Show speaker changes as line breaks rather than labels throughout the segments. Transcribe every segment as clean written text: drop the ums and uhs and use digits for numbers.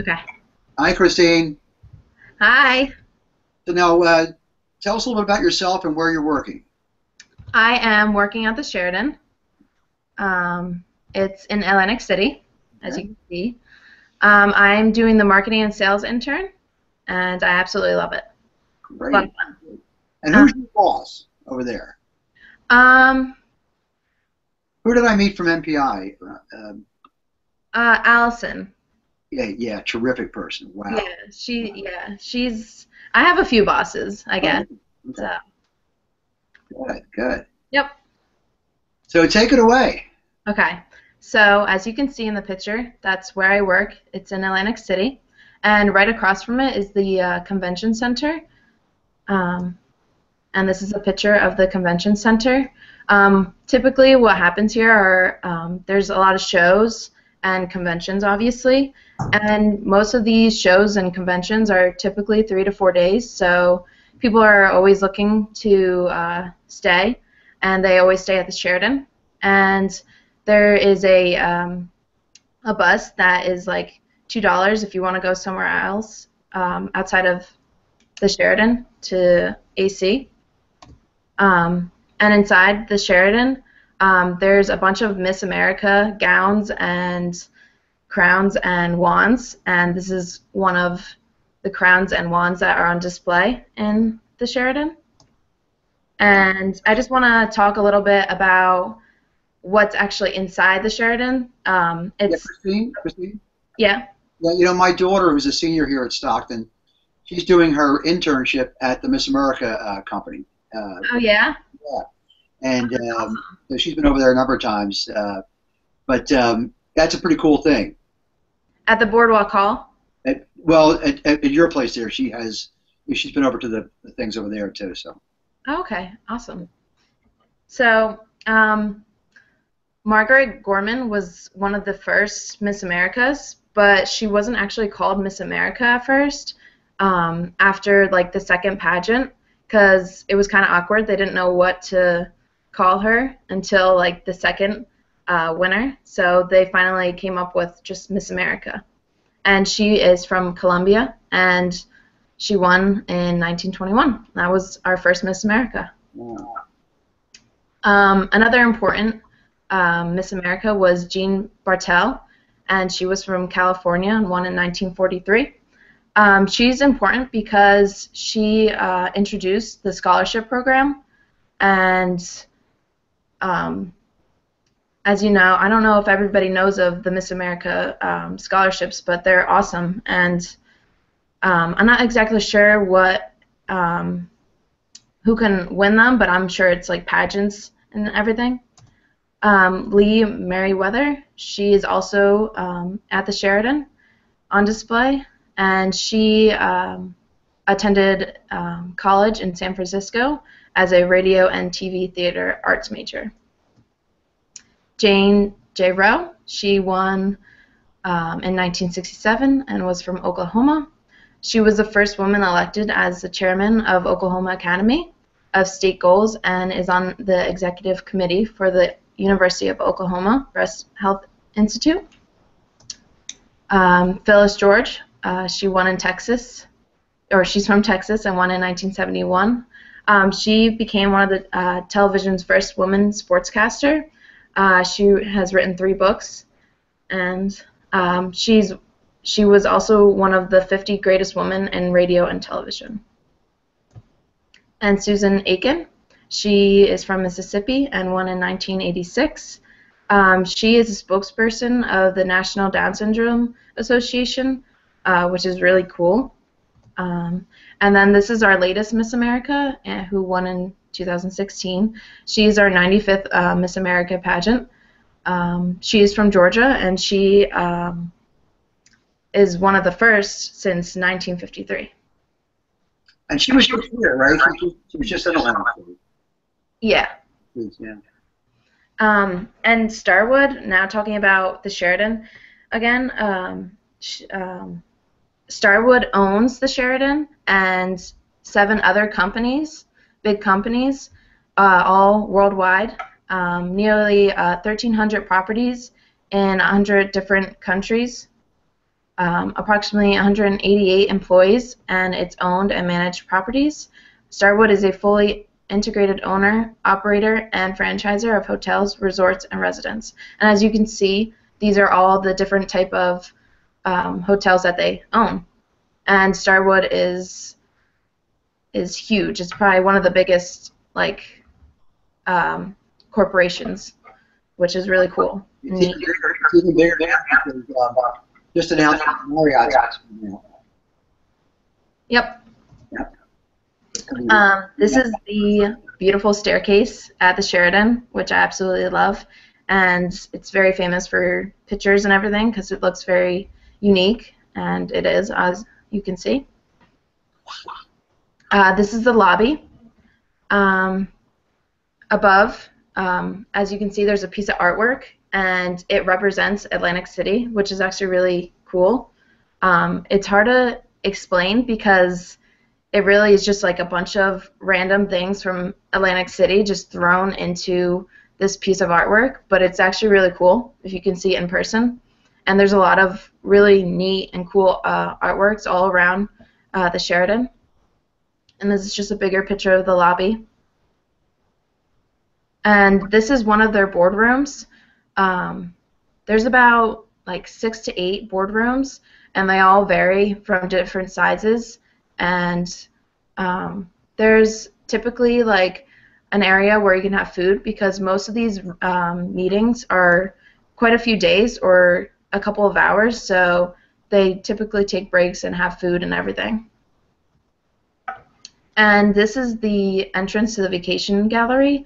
Okay.
Hi, Christine.
Hi.
So now, tell us a little bit about yourself and where you're working.
I am working at the Sheridan. Um, it's in Atlantic City, as you
Okay,
can see. I'm doing the marketing and sales intern, and I absolutely love it. It's a lot of
great. And
fun.
who's your boss over there?
Um,
Who did I meet from MPI?
Allison.
Yeah, yeah, terrific person.
Yeah,
Wow.
she's. I have a few bosses, I
Oh,
guess.
okay,
So,
good, good.
yep.
So take it away.
Okay. So, as you can see in the picture, that's where I work. It's in Atlantic City, and right across from it is the convention center. Um, and this is a picture of the convention center. Typically, what happens here are there's a lot of shows and conventions, obviously, and most of these shows and conventions are typically 3 to 4 days. So people are always looking to stay, and they always stay at the Sheraton. And there is a bus that is like $2 if you want to go somewhere else outside of the Sheraton to AC. Um, and inside the Sheraton, there's a bunch of Miss America gowns and crowns and wands, and this is one of the crowns and wands that are on display in the Sheraton. And I just want to talk a little bit about what's actually inside the Sheraton.
Yeah,
It's
Christine.
yeah.
Yeah, my daughter, who's a senior here at Stockton, she's doing her internship at the Miss America company.
Oh yeah.
Yeah, and
Awesome.
so she's been over there a number of times. But that's a pretty cool thing.
At the Boardwalk Hall.
At your place there, she's been over to the things over there too. So
Oh, okay, awesome. So, Margaret Gorman was one of the first Miss Americas, but she wasn't actually called Miss America at first. After like the second pageant, because it was kind of awkward. They didn't know what to call her until like the second winner. So they finally came up with just Miss America, and she is from Colombia, and she won in 1921. That was our first Miss America.
yeah.
Another important Miss America was Jean Bartel, and she was from California and won in 1943. She's important because she introduced the scholarship program, and um, as you know, I don't know if everybody knows of the Miss America scholarships, but they're awesome, and I'm not exactly sure um, who can win them, but I'm sure it's like pageants and everything. Lee Merriweather, she is also at the Sheraton on display, and she attended college in San Francisco as a radio and TV theater arts major. Jane J. Rowe, she won in 1967 and was from Oklahoma. She was the first woman elected as the chairman of Oklahoma Academy of State Goals and is on the executive committee for the University of Oklahoma Breast Health Institute. Phyllis George, she won in Texas, or she's from Texas and won in 1971. She became one of the television's first women sportscaster. She has written 3 books, and she was also one of the 50 greatest women in radio and television. And Susan Aiken, she is from Mississippi and won in 1986. She is a spokesperson of the National Down Syndrome Association, which is really cool. And then this is our latest Miss America, who won in 2016. She's our 95th Miss America pageant. She is from Georgia, and she is one of the first since 1953.
And she was just here, right? She was just in Atlanta.
Yeah.
Yeah.
And Starwood, now talking about the Sheraton again, Starwood owns the Sheraton and 7 other companies, big companies, all worldwide, nearly 1,300 properties in 100 different countries. approximately 188 employees, and it's owned and managed properties. Starwood is a fully integrated owner, operator, and franchisor of hotels, resorts, and residences. And as you can see, these are all the different type of hotels that they own. And Starwood is huge. It's probably one of the biggest corporations, which is really cool.
It's even bigger because just announced Marriott.
Yep. This is the beautiful staircase at the Sheraton, which I absolutely love, and it's very famous for pictures and everything because it looks very unique, and it is, as you can see. This is the lobby. Above, as you can see, there's a piece of artwork, and it represents Atlantic City, which is actually really cool. It's hard to explain because it really is just like a bunch of random things from Atlantic City just thrown into this piece of artwork, but it's actually really cool if you can see it in person. And there's a lot of really neat and cool artworks all around the Sheraton. And this is just a bigger picture of the lobby. And this is one of their boardrooms. There's about like 6 to 8 boardrooms, and they all vary from different sizes. And there's typically like an area where you can have food because most of these meetings are quite a few days or a couple of hours, so they typically take breaks and have food and everything. And this is the entrance to the vacation gallery.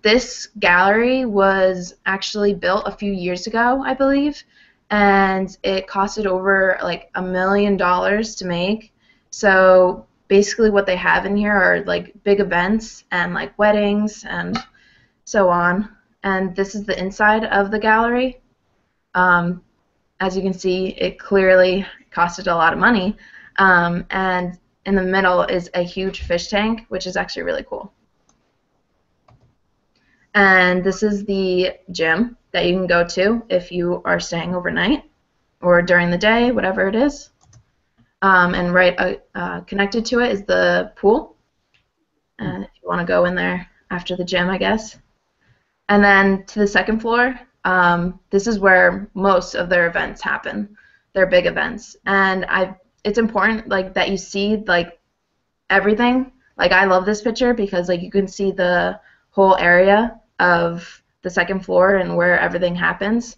This gallery was actually built a few years ago, I believe, and it costed over like $1 million to make. So basically what they have in here are like big events and like weddings and so on. And this is the inside of the gallery. As you can see, it clearly costed a lot of money. And in the middle is a huge fish tank, which is actually really cool. And this is the gym that you can go to if you are staying overnight or during the day, whatever it is. And right connected to it is the pool. And if you want to go in there after the gym, I guess. And then to the second floor, this is where most of their events happen, their big events. And it's important like that you see like everything. Like I love this picture because like you can see the whole area of the second floor and where everything happens.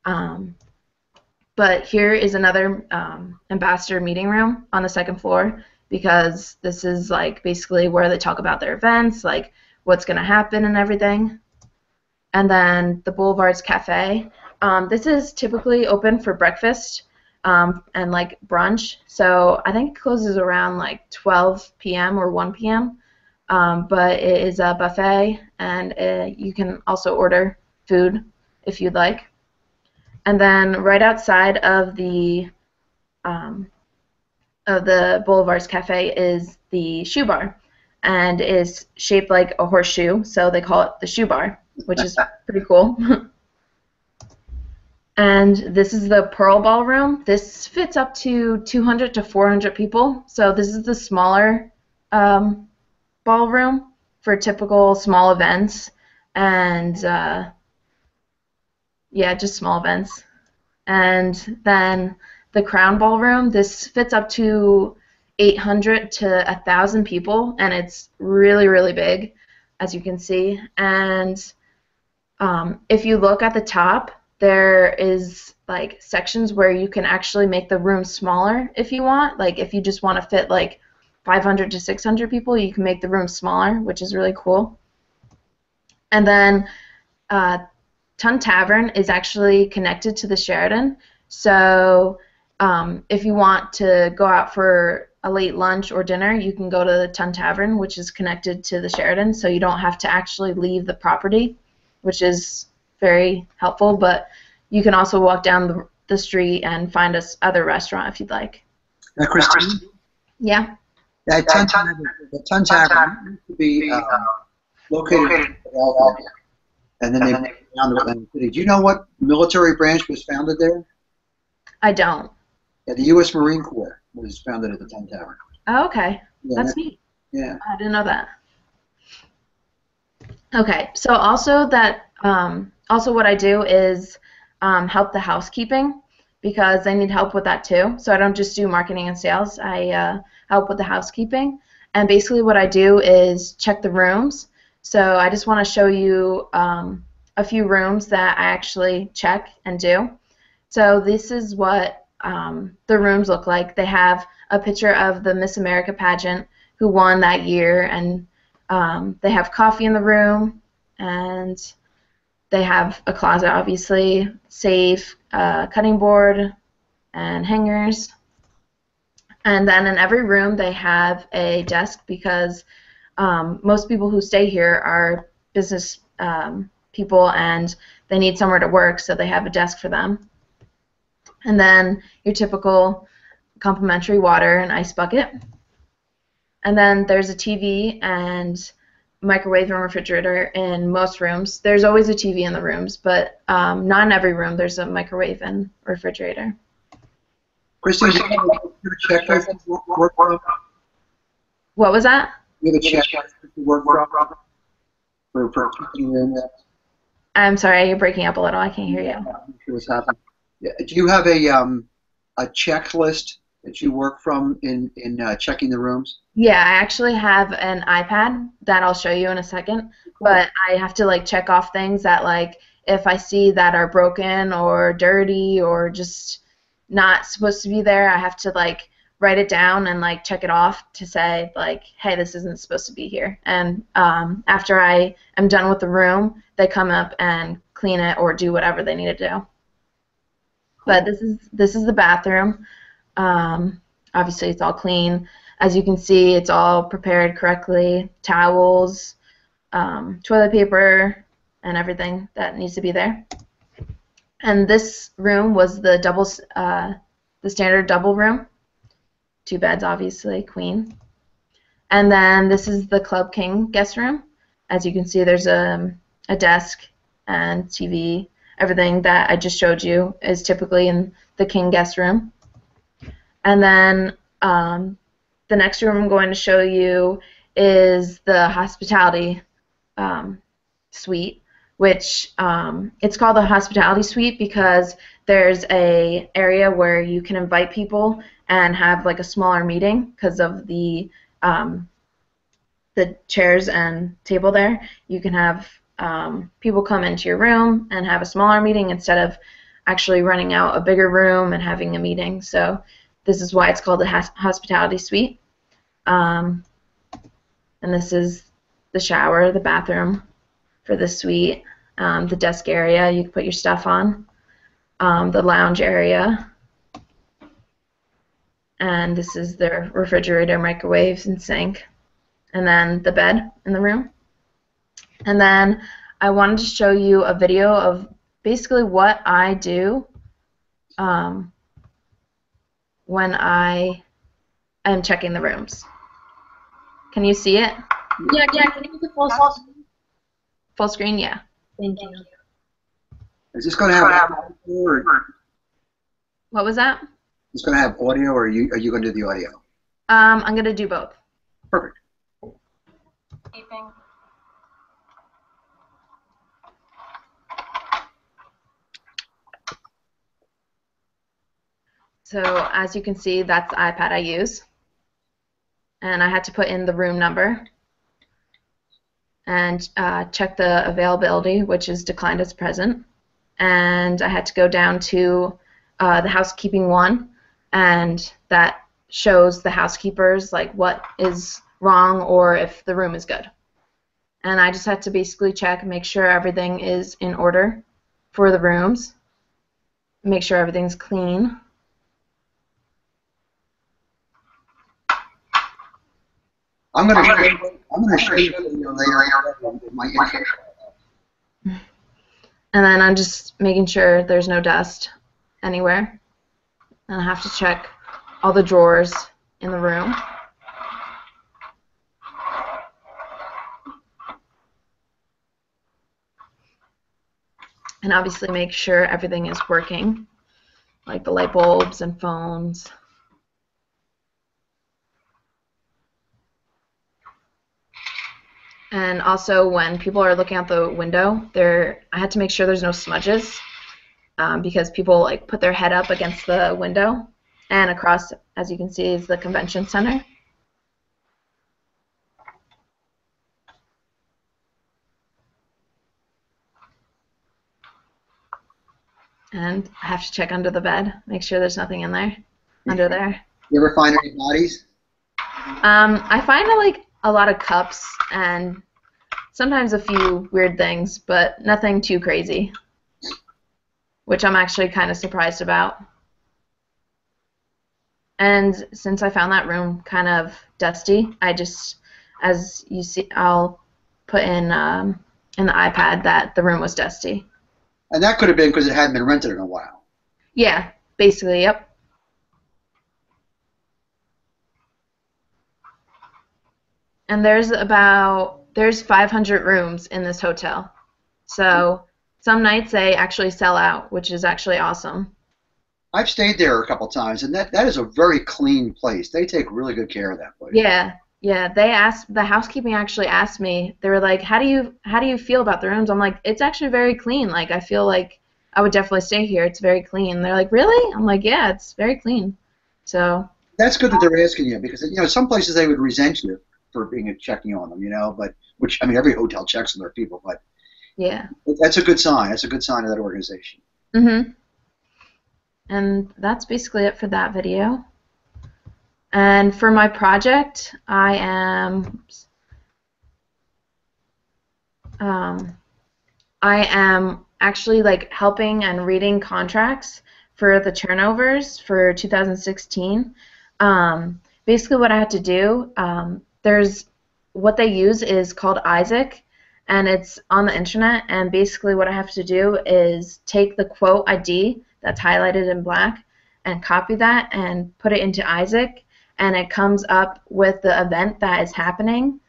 But here is another ambassador meeting room on the second floor because this is like basically where they talk about their events, like what's going to happen and everything. And then the Boulevards Cafe. This is typically open for breakfast and like brunch. So I think it closes around like 12 p.m. or 1 p.m. But it is a buffet, and you can also order food if you'd like. And then right outside of the Boulevards Cafe is the shoe bar, and is shaped like a horseshoe, so they call it the shoe bar, which is pretty cool. And this is the Pearl Ballroom. This fits up to 200 to 400 people, so this is the smaller ballroom for typical small events, and yeah, just small events. And then the Crown Ballroom, this fits up to 800 to 1,000 people, and it's really, really big, as you can see. And if you look at the top, there is like sections where you can actually make the room smaller if you want. Like if you just want to fit like 500 to 600 people, you can make the room smaller, which is really cool. And then Tun Tavern is actually connected to the Sheraton. So if you want to go out for a late lunch or dinner, you can go to the Tun Tavern, which is connected to the Sheraton, so you don't have to actually leave the property, which is very helpful. But you can also walk down the street and find us other restaurant if you'd like.
Now, Christine?
Yeah?
The Tun Tavern used to be located in Philadelphia, and then they moved down to Atlantic City. Do you know what military branch was founded there?
I don't.
Yeah, the U.S. Marine Corps was founded at the Ten Tavern.
Oh, okay.
Yeah,
That's neat.
yeah.
I didn't know that. Okay, so also what I do is help the housekeeping because I need help with that too. So I don't just do marketing and sales. I help with the housekeeping, and basically what I do is check the rooms. So I just want to show you a few rooms that I actually check and do. So this is what the rooms look like. They have a picture of the Miss America pageant who won that year, and they have coffee in the room, and they have a closet, obviously, safe, cutting board, and hangers. And then in every room they have a desk because most people who stay here are business people and they need somewhere to work, so they have a desk for them. And then your typical complimentary water and ice bucket. And then there's a TV and microwave and refrigerator in most rooms. There's always a TV in the rooms, but not in every room there's a microwave and refrigerator.
Christine, do you have a checklist to work from?
What was that?
You have a checklist to work from for keeping rooms?
I'm sorry, you're breaking up a little. I can't hear you.
I'm not sure what's happening. Yeah. Do you have a checklist that you work from in checking the rooms?
Yeah, I actually have an iPad that I'll show you in a second, but I have to like check off things that like if I see that are broken or dirty or just not supposed to be there, I have to like write it down and like check it off to say like, hey, this isn't supposed to be here. And after I am done with the room, they come up and clean it or do whatever they need to do. But this is the bathroom. Obviously, it's all clean. As you can see, it's all prepared correctly. Towels, toilet paper, and everything that needs to be there. And this room was the standard double room. 2 beds, obviously, queen. And then this is the Club King guest room. As you can see, there's a desk and TV. Everything that I just showed you is typically in the King guest room. And then the next room I'm going to show you is the hospitality suite, which it's called the hospitality suite because there's a area where you can invite people and have like a smaller meeting because of the chairs and table there. You can have people come into your room and have a smaller meeting instead of actually running out a bigger room and having a meeting. So this is why it's called the hospitality suite. And this is the shower, the bathroom for the suite, the desk area you can put your stuff on, the lounge area, and this is the refrigerator, microwaves, and sink, and then the bed in the room. And then I wanted to show you a video of basically what I do when I am checking the rooms. Can you see it?
Yeah, can you make it full screen?
Full screen, yeah.
Thank you.
Is this going to have audio, or
What was that?
is going to have audio, or are you going to do the audio?
I'm going to do both.
Perfect.
Keeping.
So as you can see, that's the iPad I use. And I had to put in the room number and check the availability, which is declined as present. And I had to go down to the housekeeping one, and that shows the housekeepers like what is wrong or if the room is good. And I just had to basically check and make sure everything is in order for the rooms, make sure everything's clean.
I'm going to show you later my intro.
And then I'm just making sure there's no dust anywhere. And I have to check all the drawers in the room. And obviously make sure everything is working. like the light bulbs and phones. And also, when people are looking out the window, I had to make sure there's no smudges, because people like put their head up against the window. And across, as you can see, is the convention center. And I have to check under the bed, make sure there's nothing in there, under there.
You ever find any bodies?
I find like a lot of cups and sometimes a few weird things, but nothing too crazy, which I'm actually kind of surprised about. And since I found that room kind of dusty, I just, as you see, I'll put in the iPad that the room was dusty.
And that could have been because it hadn't been rented in a while.
Yeah, basically, yep. And there's 500 rooms in this hotel. So some nights they actually sell out, which is actually awesome.
I've stayed there a couple times, and that is a very clean place. They take really good care of that place.
Yeah. The housekeeping actually asked me, they were like, how do you feel about the rooms? I'm like, it's actually very clean. Like, I feel like I would definitely stay here. It's very clean. They're like, really? I'm like, yeah, it's very clean. So
that's good that they're asking you, because some places they would resent you for checking on them, but which, I mean, every hotel checks on their people, but
yeah,
that's a good sign. That's a good sign of that organization.
Mhm. And that's basically it for that video. And for my project, I am actually like helping and reading contracts for the turnovers for 2016. Basically, what I had to do, what they use is called Isaac, and it's on the internet. And basically, what I have to do is take the quote ID that's highlighted in black and copy that and put it into Isaac, and it comes up with the event that is happening,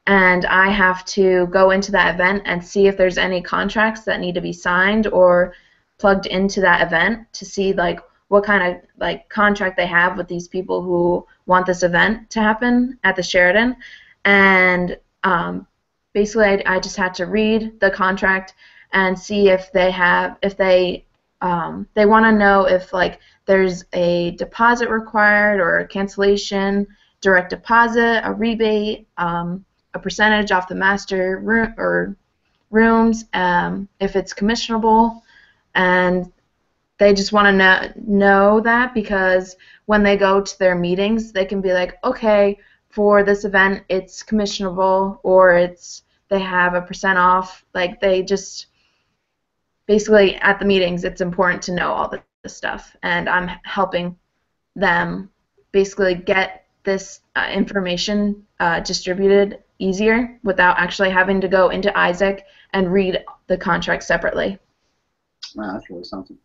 and I have to go into that event and see if there's any contracts that need to be signed or plugged into that event to see like what kind of like contract they have with these people who want this event to happen at the Sheraton. And basically I just had to read the contract and see if they want to know if like there's a deposit required or a cancellation, direct deposit, a rebate, a percentage off the master room or rooms, if it's commissionable, and they just want to know that, because when they go to their meetings, they can be like, okay, for this event it's commissionable, or they have a % off. Like, they just basically at the meetings, it's important to know all this stuff, and I'm helping them basically get this information distributed easier without actually having to go into Isaac and read the contract separately.
Wow, that's really something.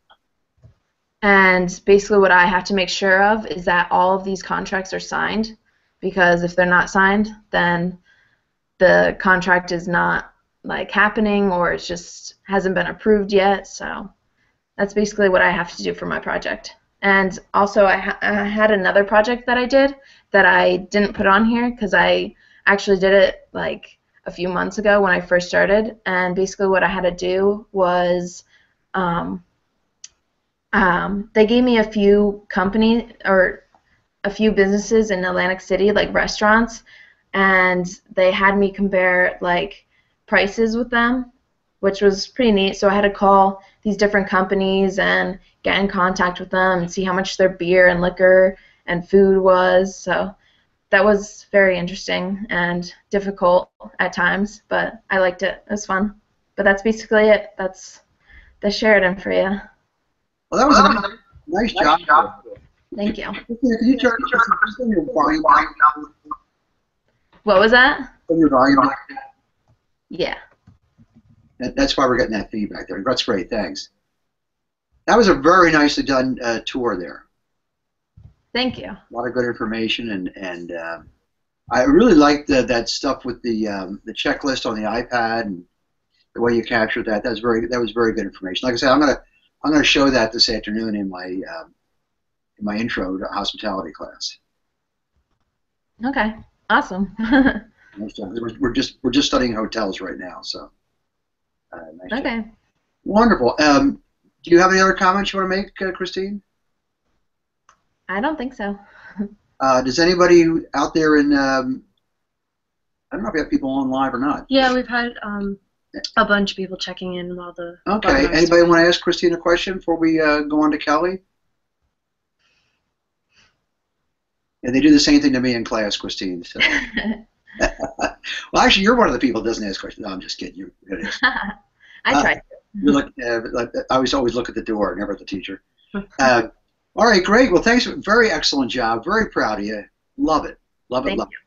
And basically what I have to make sure of is that all of these contracts are signed, because if they're not signed, then the contract is not like happening, or it just hasn't been approved yet. So that's basically what I have to do for my project. And also I had another project that I did that I didn't put on here because I actually did it like a few months ago when I first started. And basically what I had to do was they gave me a few companies or a few businesses in Atlantic City, like restaurants, and they had me compare like prices with them, which was pretty neat. So I had to call these different companies and get in contact with them and see how much their beer and liquor and food was. So that was very interesting and difficult at times, but I liked it. It was fun. But that's basically it. That's the Sheraton for you.
Well, that was a nice job.
Thank you.
Can you turn your volume down?
What was that?
Turn your volume down.
Yeah.
That's why we're getting that feedback there. That's great. Thanks. That was a very nicely done tour there.
Thank you.
A lot of good information, and I really liked that stuff with the checklist on the iPad and the way you captured that. That was very good information. Like I said, I'm I'm going to show that this afternoon in my intro to hospitality class.
Okay, awesome.
We're just studying hotels right now, so nice job.
Okay.
Wonderful. Do you have any other comments you want to make, Christine?
I don't think so.
Does anybody out there in I don't know if we have people on live or not.
Yeah, we've had a bunch of people checking in while the
Okay.
webinar's
Anybody
starting.
want to ask Christine a question before we go on to Kelly? Yeah, they do the same thing to me in class, Christine. So. Well, actually, you're one of the people that doesn't ask questions. No, I'm just kidding. You're good.
I tried.
You look. I always look at the door, never at the teacher. All right, great. Well, thanks. Very excellent job. Very proud of you. Love it. Love it.
Thank
Love it.